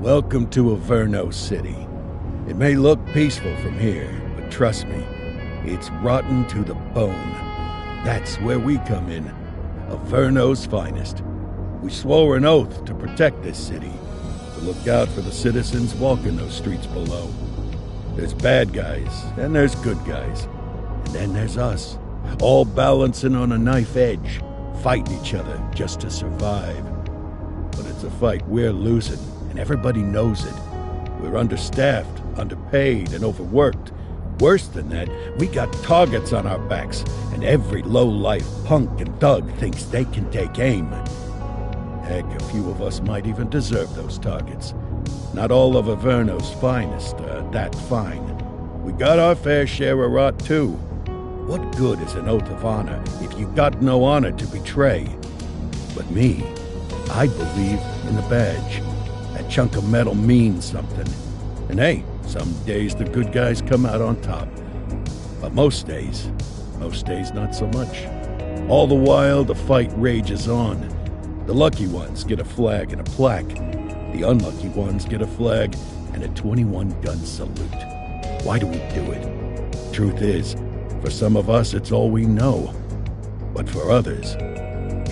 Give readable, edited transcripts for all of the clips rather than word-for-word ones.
Welcome to Averno City. It may look peaceful from here, but trust me, it's rotten to the bone. That's where we come in. Averno's finest. We swore an oath to protect this city, to look out for the citizens walking those streets below. There's bad guys, and there's good guys. And then there's us, all balancing on a knife edge, fighting each other just to survive. But it's a fight we're losing, and everybody knows it. We're understaffed, underpaid, and overworked. Worse than that, we got targets on our backs, and every low-life punk and thug thinks they can take aim. Heck, a few of us might even deserve those targets. Not all of Averno's finest are that fine. We got our fair share of rot, too. What good is an oath of honor if you got no honor to betray? But me, I believe in the badge. That chunk of metal means something. And hey, some days the good guys come out on top. But most days not so much. All the while, the fight rages on. The lucky ones get a flag and a plaque. The unlucky ones get a flag and a 21-gun salute. Why do we do it? Truth is, for some of us, it's all we know. But for others,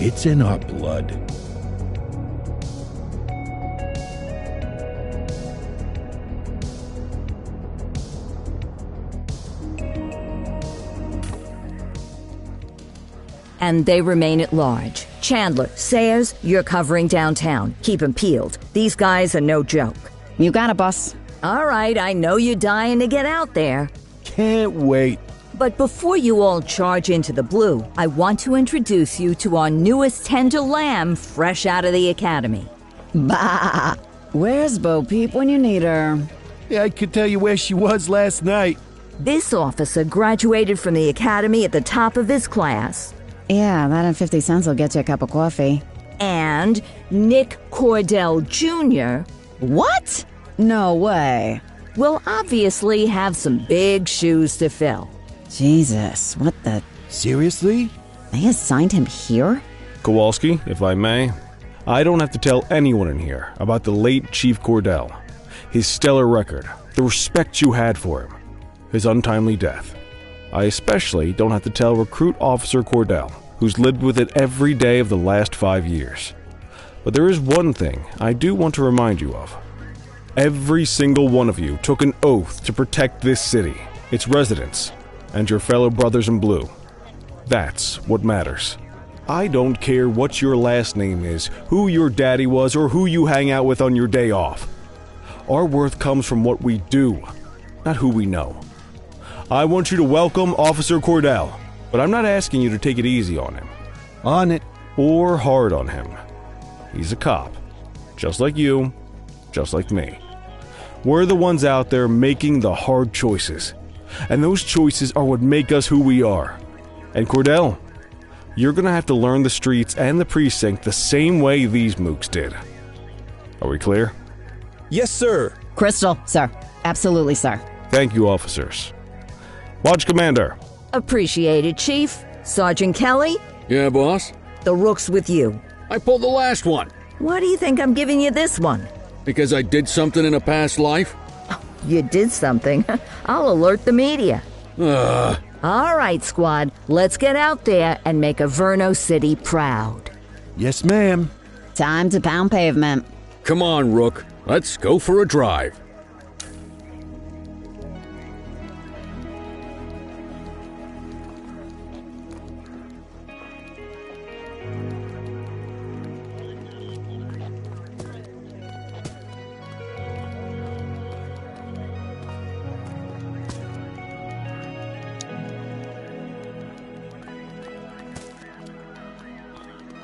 it's in our blood. And they remain at large. Chandler, Sayers, you're covering downtown. Keep 'em peeled. These guys are no joke. You got it, boss. All right, I know you're dying to get out there. Can't wait. But before you all charge into the blue, I want to introduce you to our newest tender lamb fresh out of the academy. Bah! Where's Bo Peep when you need her? Yeah, I could tell you where she was last night. This officer graduated from the academy at the top of his class. Yeah, that and 50 cents will get you a cup of coffee. And Nick Cordell Jr. What? No way. will obviously have some big shoes to fill. Jesus, what the... Seriously? They assigned him here? Kowalski, if I may, I don't have to tell anyone in here about the late Chief Cordell, his stellar record, the respect you had for him, his untimely death. I especially don't have to tell Recruit Officer Cordell, who's lived with it every day of the last 5 years. But there is one thing I do want to remind you of. Every single one of you took an oath to protect this city, its residents, and your fellow brothers in blue. That's what matters. I don't care what your last name is, who your daddy was, or who you hang out with on your day off. Our worth comes from what we do, not who we know. I want you to welcome Officer Cordell, but I'm not asking you to take it easy on him. On it. Or hard on him. He's a cop, just like you, just like me. We're the ones out there making the hard choices, and those choices are what make us who we are. And Cordell, you're gonna have to learn the streets and the precinct the same way these mooks did. Are we clear? Yes, sir. Crystal, sir. Absolutely, sir. Thank you, officers. Lodge Commander. Appreciated, Chief. Sergeant Kelly, Yeah, boss? the rook's with you. I pulled the last one. Why do you think I'm giving you this one? Because I did something in a past life? You did something. I'll alert the media. Ugh. All right, squad. Let's get out there and make Averno City proud. Yes, ma'am. Time to pound pavement. Come on, Rook. Let's go for a drive.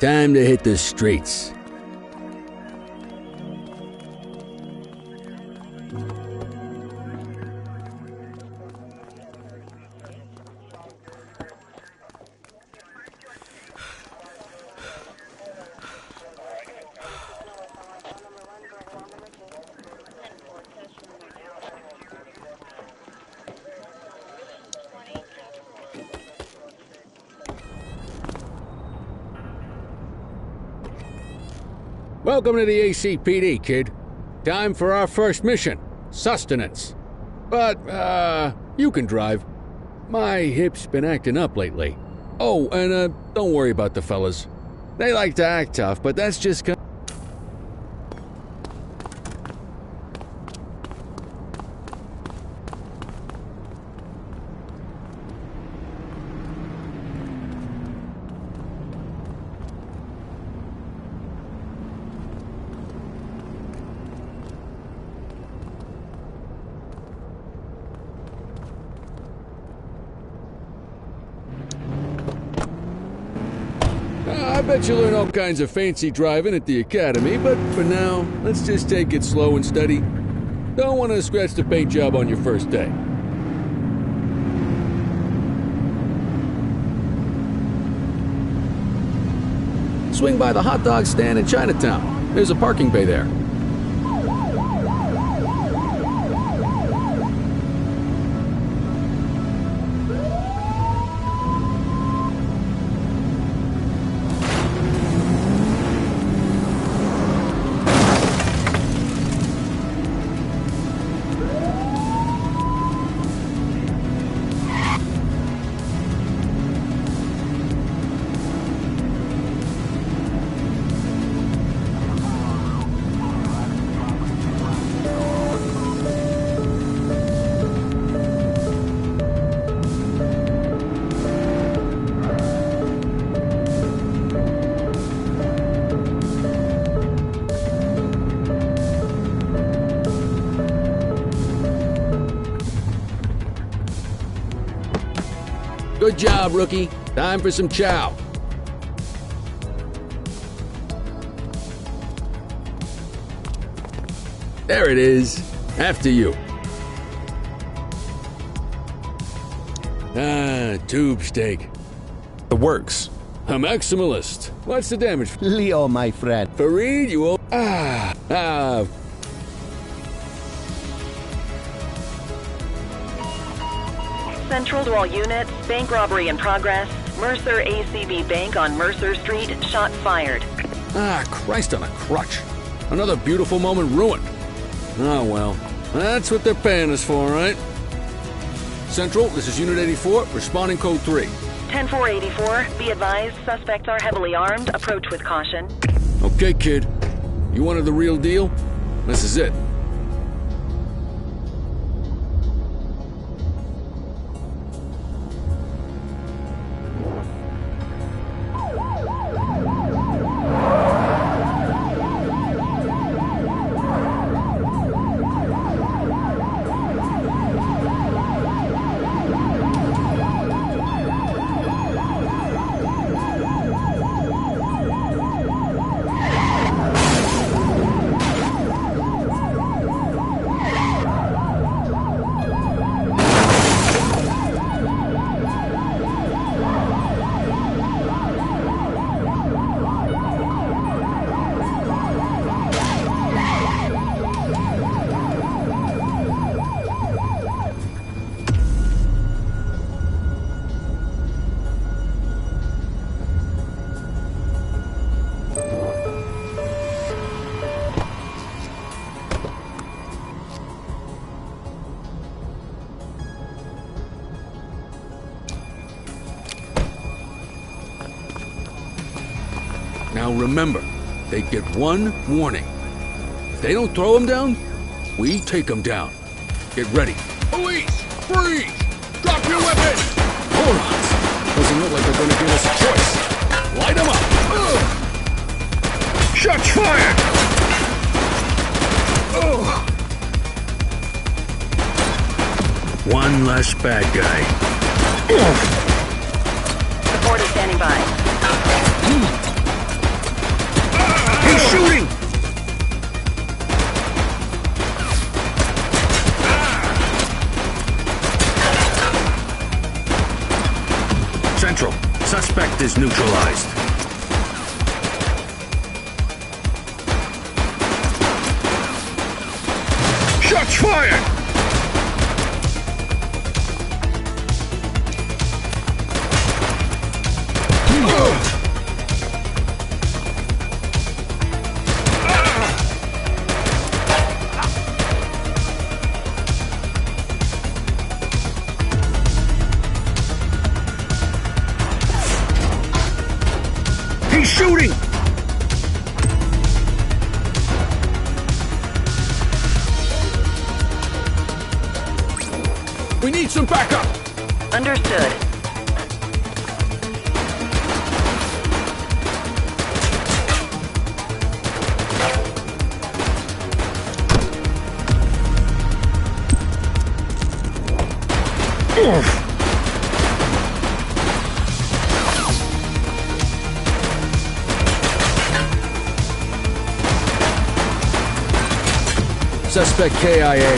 Time to hit the streets. Welcome to the ACPD, kid. Time for our first mission, sustenance. But, you can drive. My hip's been acting up lately. Oh, and, don't worry about the fellas. They like to act tough, but that's just I bet you learn all kinds of fancy driving at the academy, but for now, let's just take it slow and steady. Don't want to scratch the paint job on your first day. Swing by the hot dog stand in Chinatown. There's a parking bay there. Good job, rookie. Time for some chow. There it is. After you. Tube steak. The works. A maximalist. What's the damage? Leo, my friend. Fareed, you old... Central to all units, bank robbery in progress. Mercer ACB Bank on Mercer Street, shots fired. Christ on a crutch. Another beautiful moment ruined. Oh well, that's what they're paying us for, right? Central, this is Unit 84, responding code 3. 10-484, be advised, suspects are heavily armed, approach with caution. Okay, kid. You wanted the real deal? This is it. Now remember, they get one warning. If they don't throw them down, we take them down. Get ready. Police! Freeze! Drop your weapons! Morons! Doesn't look like they're gonna give us a choice. Light them up! Shots fired! One less bad guy. Support is standing by. He's shooting! Central, suspect is neutralized. Shots fired! He's shooting! We need some backup! Understood. Suspect KIA.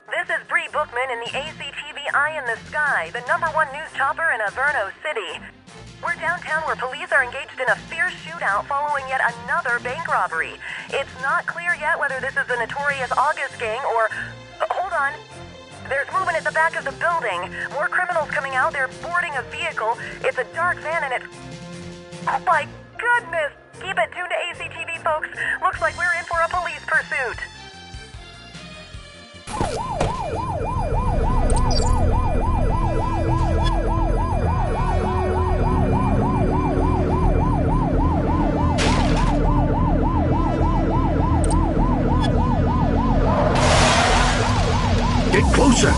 This is Bree Bookman in the ACTV Eye in the Sky, the #1 news chopper in Averno City. We're downtown where police are engaged in a fierce shootout following yet another bank robbery. It's not clear yet whether this is the notorious August gang or... hold on. There's movement at the back of the building. More criminals coming out. They're boarding a vehicle. It's a dark van and it's... oh my goodness! Keep it tuned to ACTV, folks. Looks like we're in for a police pursuit. Get closer!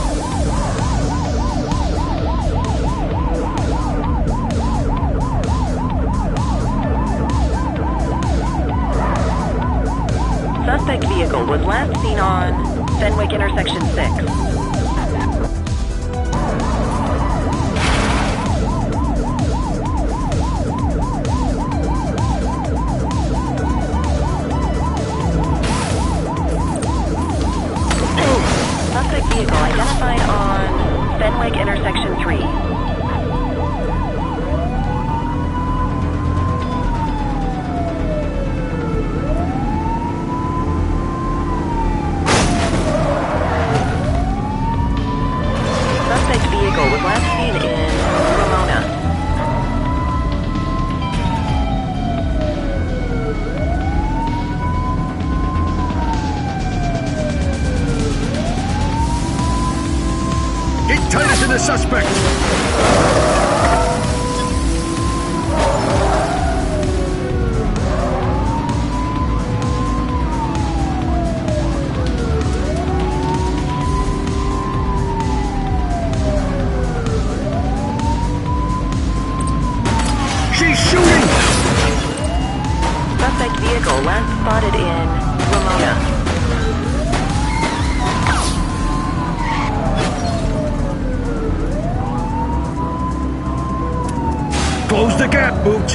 Suspect vehicle was last seen on Fenwick intersection 6. Suspect vehicle identified on Fenwick intersection 3. Suspect vehicle was last seen in Ramona. Get tighter to the suspect! She's shooting! Suspect vehicle last spotted in Ramona. Close the gap, Boot!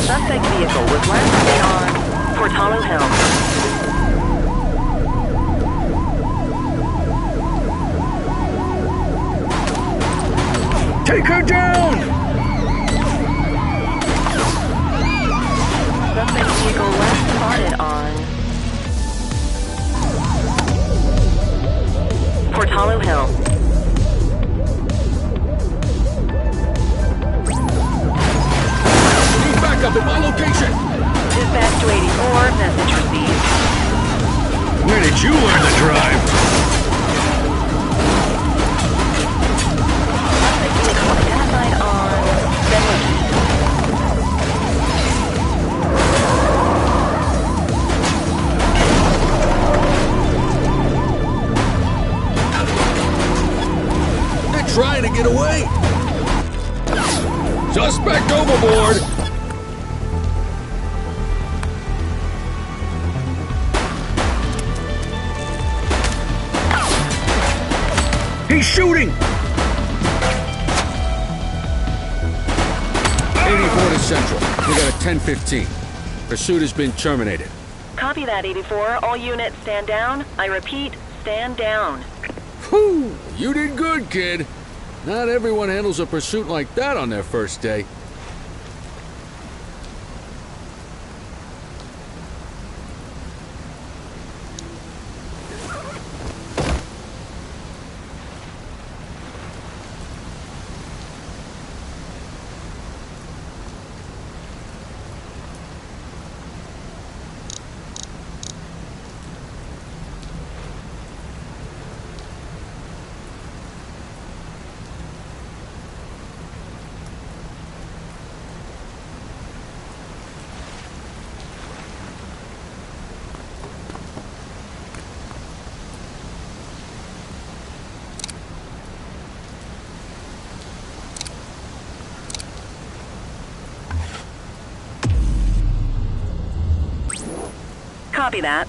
Suspect vehicle was last seen on Portalo Hill. Take her down! Suspect vehicle last spotted on Portalo Hill. Need backup at my location! Dispatch to 84, message received. Where did you learn to drive? Identified on Fenwick. They're trying to get away! Suspect overboard! He's shooting! 84 to Central. We got a 10-15. Pursuit has been terminated. Copy that, 84. All units stand down. I repeat, stand down. Whew! You did good, kid. Not everyone handles a pursuit like that on their first day. Copy that.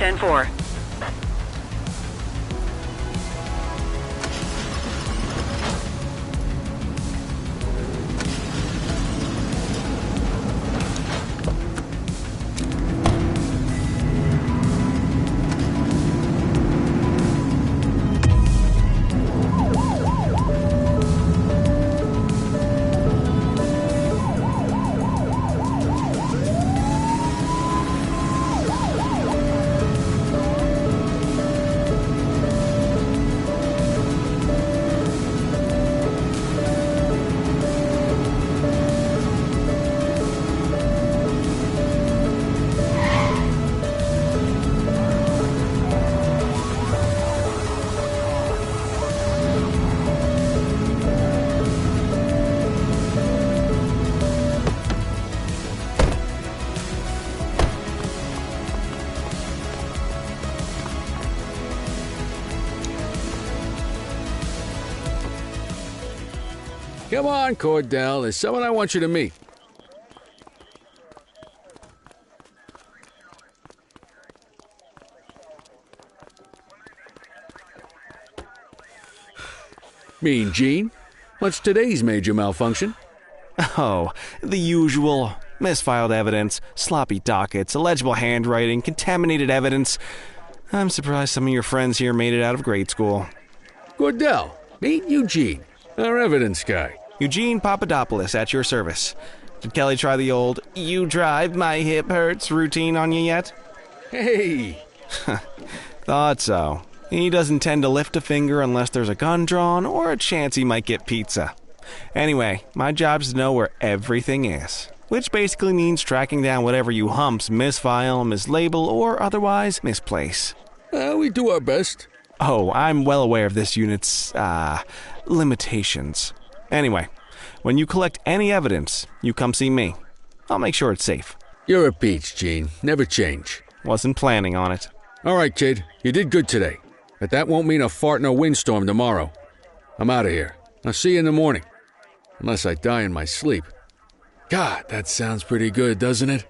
Ten four. Come on, Cordell. There's someone I want you to meet. Mean Gene? What's today's major malfunction? Oh, the usual. Misfiled evidence, sloppy dockets, illegible handwriting, contaminated evidence. I'm surprised some of your friends here made it out of grade school. Cordell, meet Eugene, our evidence guy. Eugene Papadopoulos at your service. Did Kelly try the old, "you drive, my hip hurts" routine on you yet? Hey! Thought so. He doesn't tend to lift a finger unless there's a gun drawn or a chance he might get pizza. Anyway, my job's to know where everything is, which basically means tracking down whatever you humps misfile, mislabel, or otherwise misplace. We do our best. Oh, I'm well aware of this unit's, limitations. Anyway, when you collect any evidence, you come see me. I'll make sure it's safe. You're a peach, Gene. Never change. Wasn't planning on it. All right, kid. You did good today. But that won't mean a fart in a windstorm tomorrow. I'm out of here. I'll see you in the morning. Unless I die in my sleep. God, that sounds pretty good, doesn't it?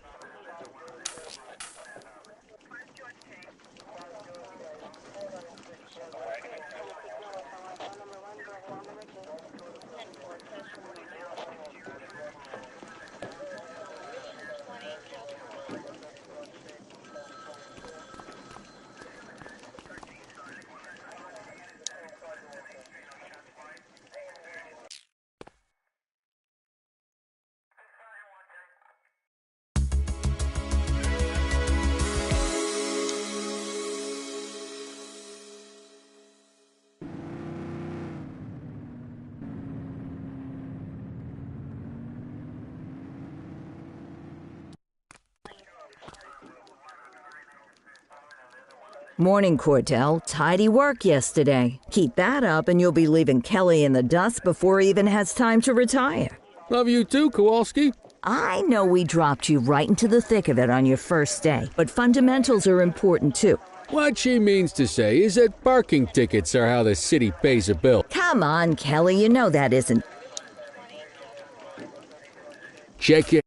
Morning, Cordell. Tidy work yesterday. Keep that up and you'll be leaving Kelly in the dust before he even has time to retire. Love you too, Kowalski. I know we dropped you right into the thick of it on your first day, but fundamentals are important too. What she means to say is that parking tickets are how the city pays a bill. Come on, Kelly, you know that isn't... Check your